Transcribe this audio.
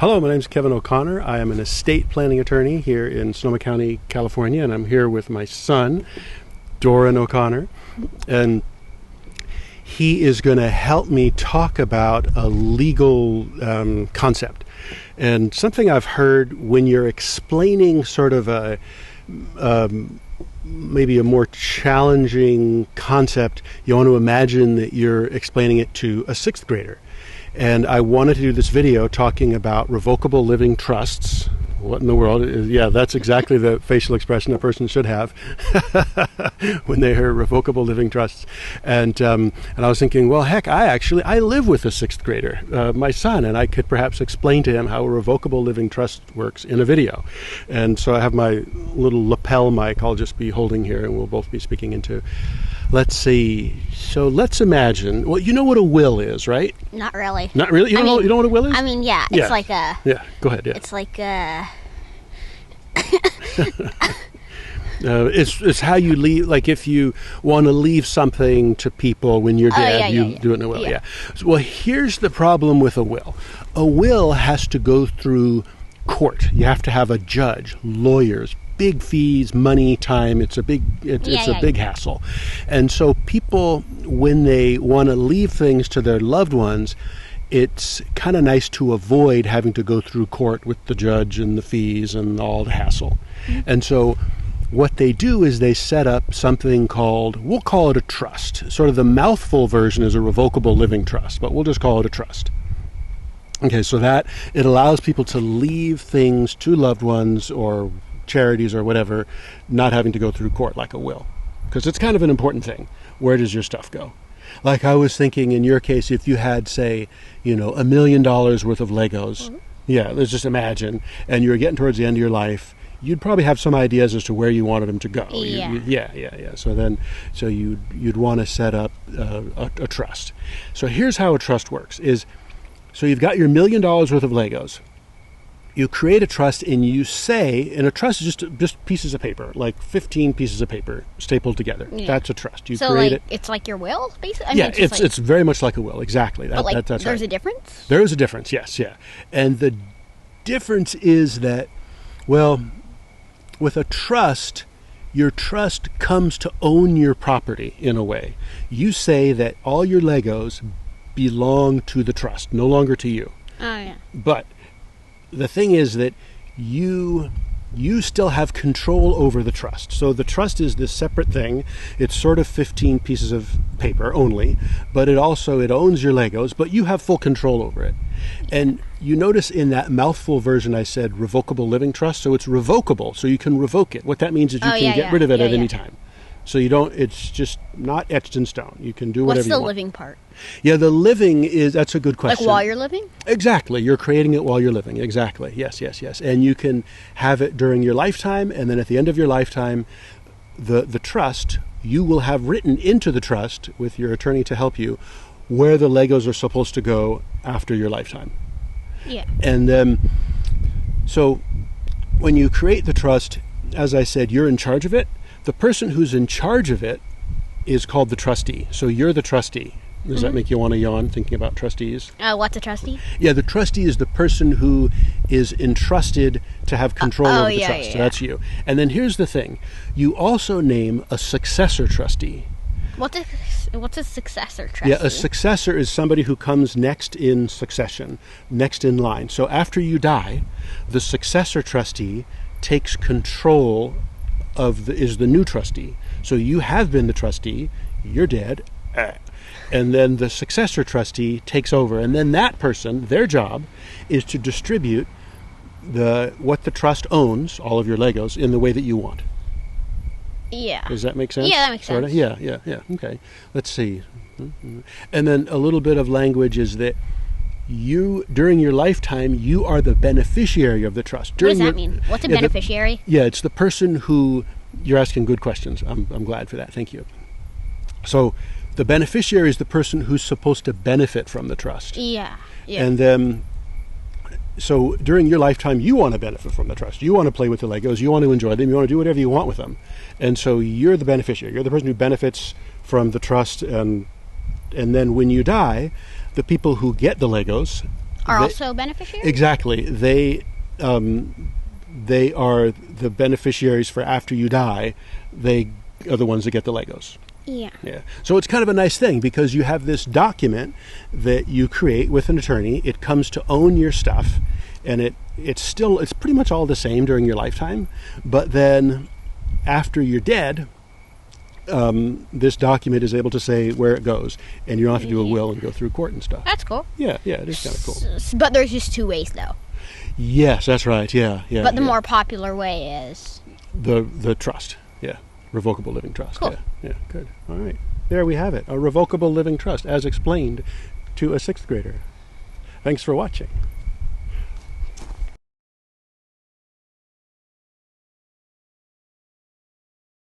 Hello, my name is Kevin O'Connor. I am an estate planning attorney here in Sonoma County, California, and I'm here with my son, Doran O'Connor, and he is going to help me talk about a legal concept. And something I've heard when you're explaining sort of a maybe a more challenging concept, you want to imagine that you're explaining it to a sixth grader. And I wanted to do this video talking about revocable living trusts. What in the world? Yeah, that's exactly the facial expression a person should have when they hear revocable living trusts. And I was thinking, well, heck, I live with a sixth grader, my son, and I could perhaps explain to him how a revocable living trust works in a video. And so I have my little lapel mic I'll just be holding here, and we'll both be speaking into. Let's see. So let's imagine. Well, you know what a will is, right? Not really. Not really? You don't know what a will is? I mean, yeah. It's like a... Yeah, go ahead. Yeah. It's like a... it's how you leave, like if you want to leave something to people when you're dead, you do it in a will. Yeah. So, well, here's the problem with a will. A will has to go through court. You have to have a judge, lawyers, big fees, money, time. It's a big big hassle. And so people, when they want to leave things to their loved ones, it's kind of nice to avoid having to go through court with the judge and the fees and all the hassle. Mm-hmm. And so what they do is they set up something called, we'll call it a trust. Sort of the mouthful version is a revocable living trust, but we'll just call it a trust. Okay, so that it allows people to leave things to loved ones or charities or whatever, not having to go through court like a will. Because it's kind of an important thing. Where does your stuff go? Like I was thinking in your case, if you had, say, $1 million worth of Legos, let's just imagine, and you were getting towards the end of your life, you'd probably have some ideas as to where you wanted them to go. Yeah. So you'd want to set up a trust. So here's how a trust works: so you've got your $1 million worth of Legos. You create a trust, and you say, and a trust is just pieces of paper, like 15 pieces of paper stapled together. Yeah. That's a trust. You create it. It's like your will, basically? It's very much like a will, exactly. That's there's right. a difference? There is a difference, yes, yeah. And the difference is that, well, with a trust, your trust comes to own your property in a way. You say that all your Legos belong to the trust, no longer to you. Oh, yeah. But the thing is that you still have control over the trust. So the trust is this separate thing. It's sort of 15 pieces of paper only, but it owns your Legos, but you have full control over it. And you notice in that mouthful version I said revocable living trust, so it's revocable, so you can revoke it. What that means is you can get rid of it at any time. So it's just not etched in stone. You can do whatever you want. What's the living part? Yeah, the living that's a good question. Like while you're living? Exactly. You're creating it while you're living. Exactly. Yes. And you can have it during your lifetime, and then at the end of your lifetime, the trust, you will have written into the trust with your attorney to help you where the Legos are supposed to go after your lifetime. Yeah. And so when you create the trust, as I said, you're in charge of it. The person who's in charge of it is called the trustee. So you're the trustee. Does that make you want to yawn thinking about trustees? What's a trustee? Yeah, the trustee is the person who is entrusted to have control over the trust. So that's you. And then here's the thing. You also name a successor trustee. What's a successor trustee? Yeah, a successor is somebody who comes next in succession, next in line. So after you die, the successor trustee takes control is the new trustee. So you have been the trustee, you're dead, and then the successor trustee takes over, and then that person, their job is to distribute what the trust owns, all of your Legos, in the way that you want. Yeah. Does that make sense? Yeah, that makes sense. Sorta? Yeah. Okay. Let's see. And then a little bit of language is that you, during your lifetime, you are the beneficiary of the trust. What does that mean? What's a beneficiary? It's the person who, you're asking good questions. I'm glad for that. Thank you. So the beneficiary is the person who's supposed to benefit from the trust. Yeah. And so during your lifetime, you want to benefit from the trust. You want to play with the Legos. You want to enjoy them. You want to do whatever you want with them. And so you're the beneficiary. You're the person who benefits from the trust. And then when you die, the people who get the Legos are also beneficiaries? Exactly. They are the beneficiaries for after you die. They are the ones that get the Legos. Yeah. Yeah. So it's kind of a nice thing because you have this document that you create with an attorney. It comes to own your stuff, and it's pretty much all the same during your lifetime. But then after you're dead, this document is able to say where it goes, and you don't have to do a will and go through court and stuff. That's cool. Yeah, it is kind of cool. But there's just two ways, though. Yes, that's right. Yeah. But the more popular way is the trust. Yeah, revocable living trust. Cool. Yeah, good. All right, there we have it. A revocable living trust, as explained to a 6th grader. Thanks for watching.